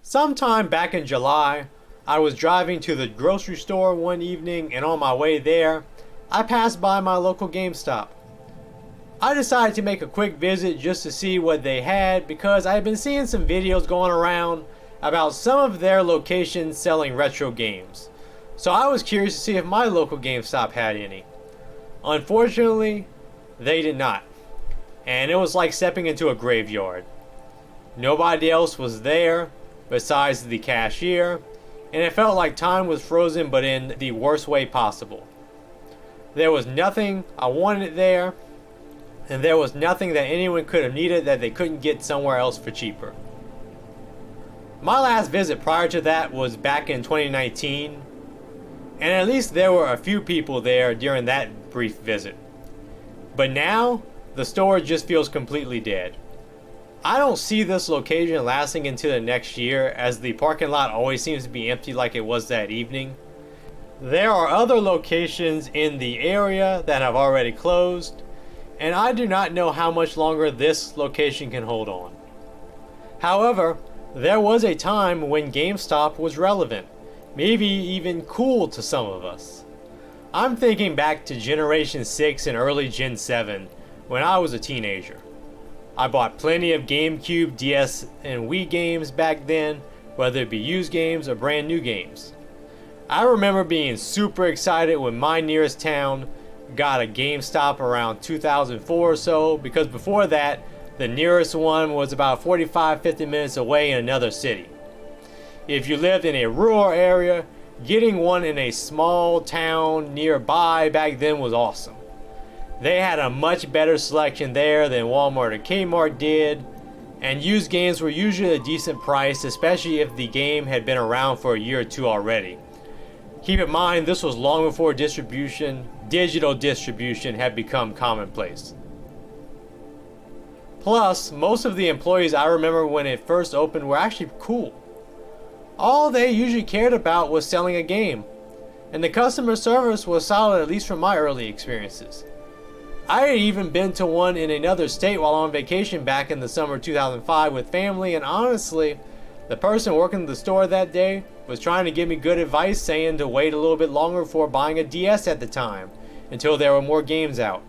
Sometime back in July, I was driving to the grocery store one evening, and on my way there, I passed by my local GameStop. I decided to make a quick visit just to see what they had because I had been seeing some videos going around about some of their locations selling retro games. So I was curious to see if my local GameStop had any. Unfortunately, they did not. And it was like stepping into a graveyard. Nobody else was there besides the cashier, and it felt like time was frozen, but in the worst way possible. There was nothing I wanted there, and there was nothing that anyone could have needed that they couldn't get somewhere else for cheaper. My last visit prior to that was back in 2019, and at least there were a few people there during that brief visit. But now, the store just feels completely dead. I don't see this location lasting into the next year, as the parking lot always seems to be empty like it was that evening. There are other locations in the area that have already closed, and I do not know how much longer this location can hold on. However, there was a time when GameStop was relevant, maybe even cool to some of us. I'm thinking back to Generation 6 and early Gen 7 when I was a teenager. I bought plenty of GameCube, DS, and Wii games back then, whether it be used games or brand new games. I remember being super excited when my nearest town got a GameStop around 2004 or so, because before that, the nearest one was about 45-50 minutes away in another city. If you lived in a rural area, getting one in a small town nearby back then was awesome. They had a much better selection there than Walmart or Kmart did, and used games were usually a decent price, especially if the game had been around for a year or two already. Keep in mind, this was long before digital distribution had become commonplace. Plus, most of the employees I remember when it first opened were actually cool. All they usually cared about was selling a game, and the customer service was solid, at least from my early experiences. I had even been to one in another state while on vacation back in the summer of 2005 with family, and honestly, the person working the store that day was trying to give me good advice, saying to wait a little bit longer before buying a DS at the time, until there were more games out.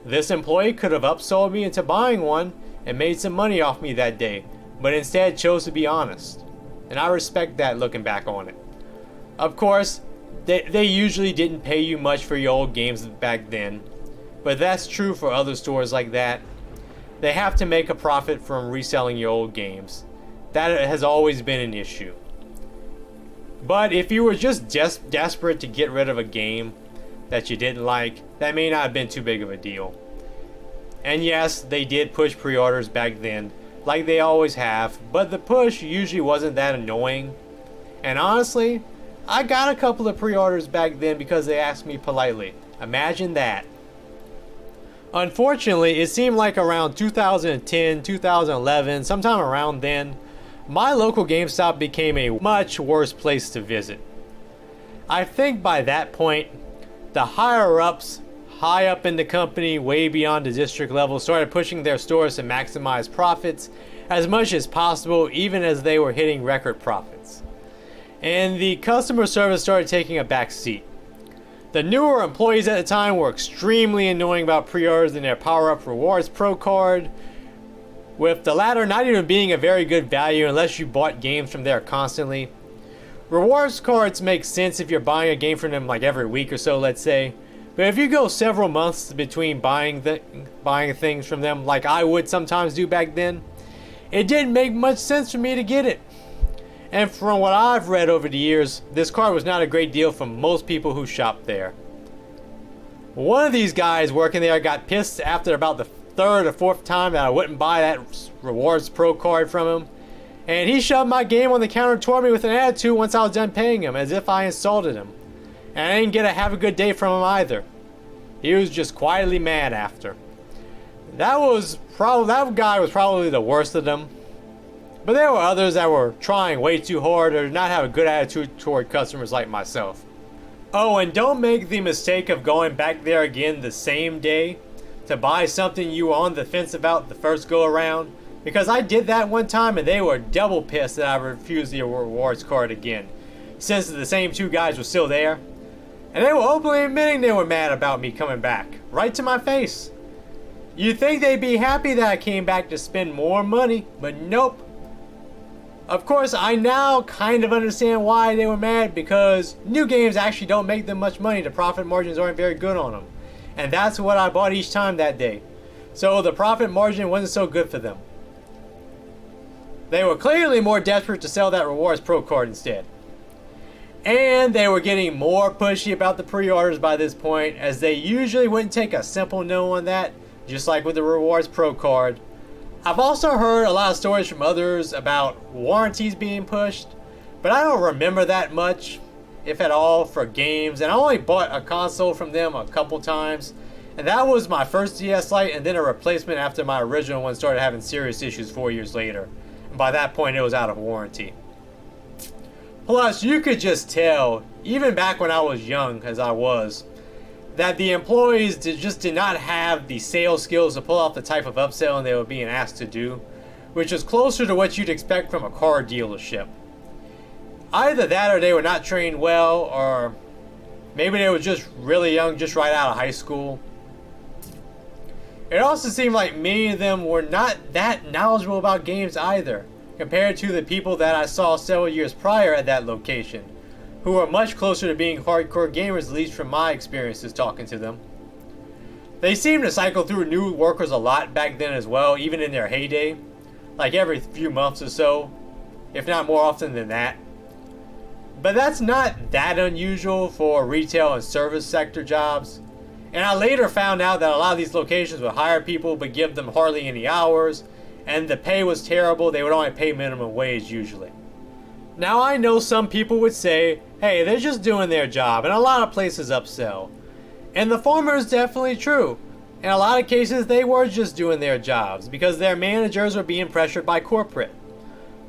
This employee could have upsold me into buying one and made some money off me that day, but instead chose to be honest. And I respect that looking back on it. Of course, they usually didn't pay you much for your old games back then, but that's true for other stores like that. They have to make a profit from reselling your old games. That has always been an issue. But if you were just desperate to get rid of a game that you didn't like, that may not have been too big of a deal. And yes, they did push pre-orders back then, like they always have, but the push usually wasn't that annoying. And honestly, I got a couple of pre-orders back then because they asked me politely. Imagine that. Unfortunately, it seemed like around 2010, 2011, sometime around then, my local GameStop became a much worse place to visit. I think by that point, the higher-ups, high up in the company, way beyond the district level, started pushing their stores to maximize profits as much as possible, even as they were hitting record profits. And the customer service started taking a back seat. The newer employees at the time were extremely annoying about pre-orders and their Power-Up Rewards Pro card, with the latter not even being a very good value unless you bought games from there constantly. Rewards cards make sense if you're buying a game from them like every week or so, let's say, but if you go several months between buying things from them like I would sometimes do back then, it didn't make much sense for me to get it. And from what I've read over the years, this card was not a great deal for most people who shopped there. One of these guys working there got pissed after about the third or fourth time that I wouldn't buy that Rewards Pro card from him, and he shoved my game on the counter toward me with an attitude once I was done paying him, as if I insulted him. And I didn't get a have a good day from him either. He was just quietly mad after. That guy was probably the worst of them. But there were others that were trying way too hard or did not have a good attitude toward customers like myself. Oh, and don't make the mistake of going back there again the same day to buy something you were on the fence about the first go around, because I did that one time and they were double pissed that I refused the rewards card again, since the same two guys were still there. And they were openly admitting they were mad about me coming back, right to my face. You'd think they'd be happy that I came back to spend more money, but nope. Of course, I now kind of understand why they were mad, because new games actually don't make them much money. The profit margins aren't very good on them. And that's what I bought each time that day. So the profit margin wasn't so good for them. They were clearly more desperate to sell that Rewards Pro card instead. And they were getting more pushy about the pre-orders by this point, as they usually wouldn't take a simple no on that, just like with the Rewards Pro card. I've also heard a lot of stories from others about warranties being pushed, but I don't remember that much, if at all, for games. And I only bought a console from them a couple times, and that was my first DS Lite and then a replacement after my original one started having serious issues 4 years later. And by that point it was out of warranty. Plus, you could just tell, even back when I was young, as I was, that the employees just did not have the sales skills to pull off the type of upselling they were being asked to do, which is closer to what you'd expect from a car dealership. Either that, or they were not trained well, or maybe they were just really young, just right out of high school. It also seemed like many of them were not that knowledgeable about games either, compared to the people that I saw several years prior at that location, who are much closer to being hardcore gamers, at least from my experiences talking to them. They seemed to cycle through new workers a lot back then as well, even in their heyday, like every few months or so, if not more often than that. But that's not that unusual for retail and service sector jobs. And I later found out that a lot of these locations would hire people but give them hardly any hours, and the pay was terrible. They would only pay minimum wage usually. Now, I know some people would say, hey, they're just doing their job, and a lot of places upsell. And the former is definitely true. In a lot of cases, they were just doing their jobs because their managers were being pressured by corporate.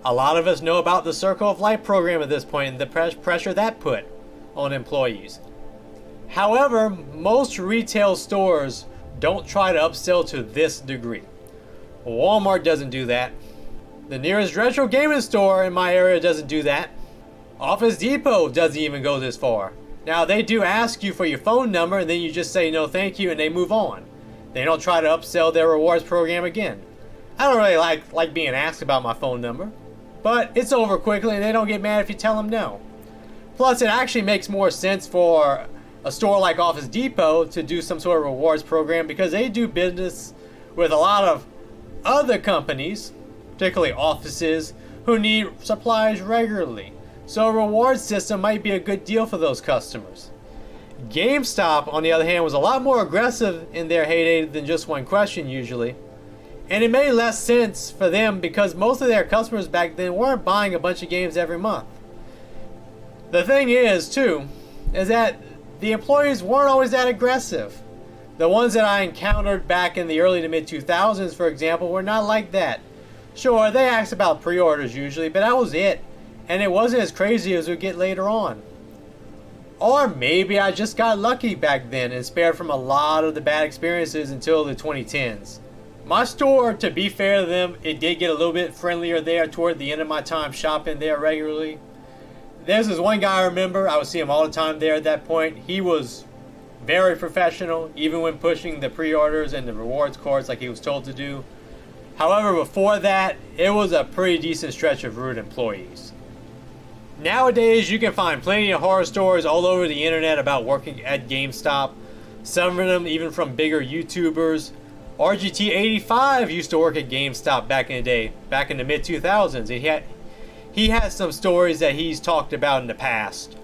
A lot of us know about the Circle of Life program at this point and the pressure that put on employees. However, most retail stores don't try to upsell to this degree. Walmart doesn't do that. The nearest retro gaming store in my area doesn't do that. Office Depot doesn't even go this far. Now, they do ask you for your phone number and then you just say no thank you and they move on. They don't try to upsell their rewards program again. I don't really like being asked about my phone number, but it's over quickly and they don't get mad if you tell them no. Plus, it actually makes more sense for a store like Office Depot to do some sort of rewards program because they do business with a lot of other companies, particularly offices, who need supplies regularly. So a reward system might be a good deal for those customers. GameStop, on the other hand, was a lot more aggressive in their heyday than just one question usually. And it made less sense for them because most of their customers back then weren't buying a bunch of games every month. The thing is, too, is that the employees weren't always that aggressive. The ones that I encountered back in the early to mid 2000s, for example, were not like that. Sure, they asked about pre-orders usually, but that was it. And it wasn't as crazy as we get later on. Or maybe I just got lucky back then and spared from a lot of the bad experiences until the 2010s. My store, to be fair to them, it did get a little bit friendlier there toward the end of my time shopping there regularly. There's this one guy I remember, I would see him all the time there at that point. He was very professional, even when pushing the pre-orders and the rewards cards like he was told to do. However, before that, it was a pretty decent stretch of rude employees. Nowadays, you can find plenty of horror stories all over the internet about working at GameStop. Some of them even from bigger YouTubers. RGT85 used to work at GameStop back in the day, back in the mid-2000s. And he has some stories that he's talked about in the past.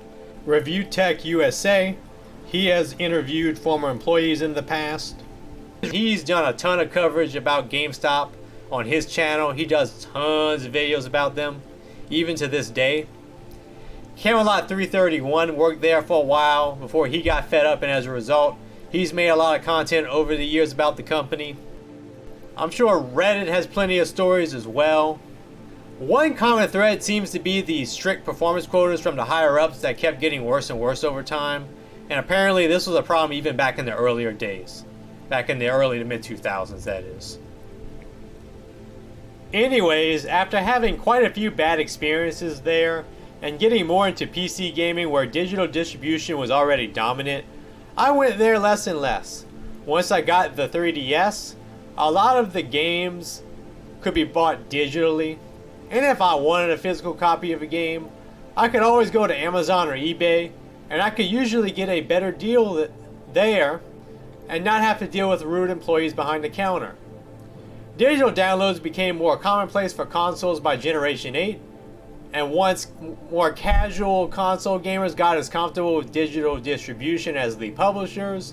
Review Tech USA, he has interviewed former employees in the past. He's done a ton of coverage about GameStop on his channel. He does tons of videos about them, even to this day. Camelot 331 worked there for a while before he got fed up, and as a result, he's made a lot of content over the years about the company. I'm sure Reddit has plenty of stories as well. One common thread seems to be the strict performance quotas from the higher ups that kept getting worse and worse over time. And apparently this was a problem even back in the earlier days. Back in the early to mid 2000s, that is. Anyways, after having quite a few bad experiences there, and getting more into PC gaming where digital distribution was already dominant, I went there less and less. Once I got the 3DS, a lot of the games could be bought digitally, and if I wanted a physical copy of a game, I could always go to Amazon or eBay, and I could usually get a better deal there and not have to deal with rude employees behind the counter. Digital downloads became more commonplace for consoles by Generation 8, and once more casual console gamers got as comfortable with digital distribution as the publishers,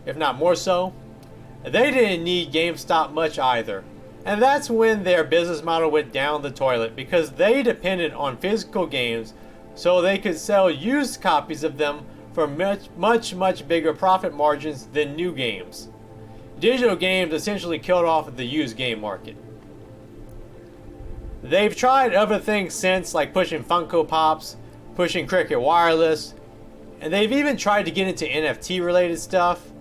if not more so, they didn't need GameStop much either. And that's when their business model went down the toilet, because they depended on physical games so they could sell used copies of them for much bigger profit margins than new games. Digital games essentially killed off the used game market. They've tried other things since, like pushing Funko Pops, pushing Cricket Wireless, and they've even tried to get into NFT related stuff.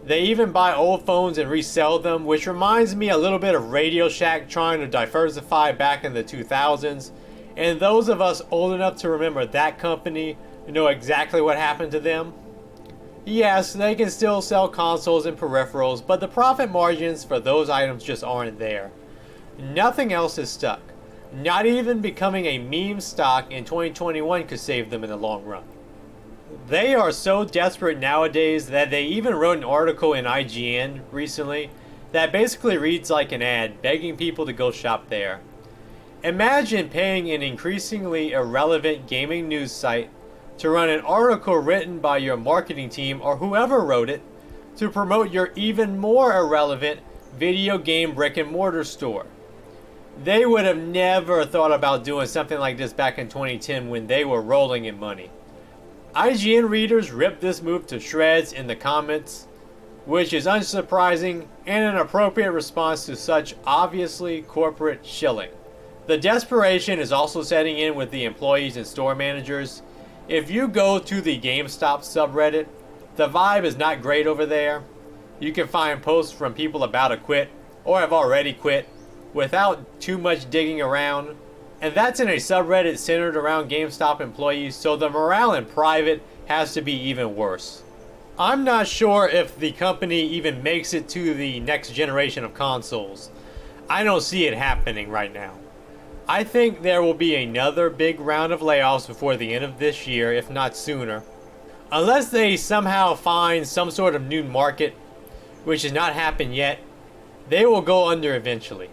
They even buy old phones and resell them, which reminds me a little bit of Radio Shack trying to diversify back in the 2000s. And those of us old enough to remember that company know exactly what happened to them. Yes, they can still sell consoles and peripherals, but the profit margins for those items just aren't there. Nothing else is stuck. Not even becoming a meme stock in 2021 could save them in the long run. They are so desperate nowadays that they even wrote an article in IGN recently that basically reads like an ad begging people to go shop there. Imagine paying an increasingly irrelevant gaming news site to run an article written by your marketing team or whoever wrote it to promote your even more irrelevant video game brick and mortar store. They would have never thought about doing something like this back in 2010 when they were rolling in money. IGN readers ripped this move to shreds in the comments, which is unsurprising and an appropriate response to such obviously corporate shilling. The desperation is also setting in with the employees and store managers. If you go to the GameStop subreddit, the vibe is not great over there. You can find posts from people about to quit or have already quit without too much digging around. And that's in a subreddit centered around GameStop employees, so the morale in private has to be even worse. I'm not sure if the company even makes it to the next generation of consoles. I don't see it happening right now. I think there will be another big round of layoffs before the end of this year, if not sooner. Unless they somehow find some sort of new market, which has not happened yet, they will go under eventually.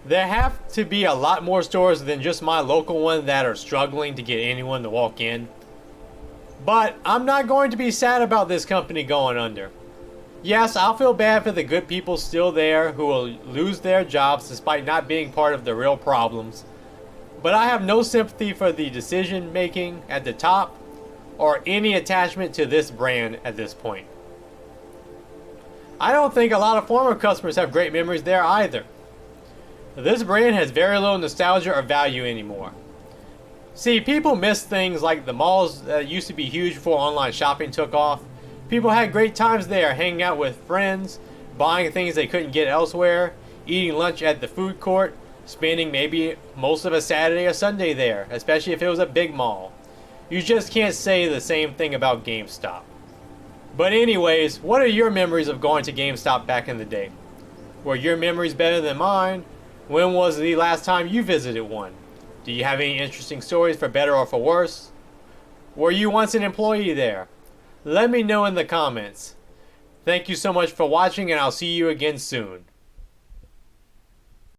There have to be a lot more stores than just my local one that are struggling to get anyone to walk in. But I'm not going to be sad about this company going under. Yes, I'll feel bad for the good people still there who will lose their jobs despite not being part of the real problems. But I have no sympathy for the decision making at the top or any attachment to this brand at this point. I don't think a lot of former customers have great memories there either. This brand has very little nostalgia or value anymore. See, people miss things like the malls that used to be huge before online shopping took off. People had great times there, hanging out with friends, buying things they couldn't get elsewhere, eating lunch at the food court, spending maybe most of a Saturday or Sunday there, especially if it was a big mall. You just can't say the same thing about GameStop. But anyways, what are your memories of going to GameStop back in the day? Were your memories better than mine? When was the last time you visited one? Do you have any interesting stories for better or for worse? Were you once an employee there? Let me know in the comments. Thank you so much for watching, and I'll see you again soon.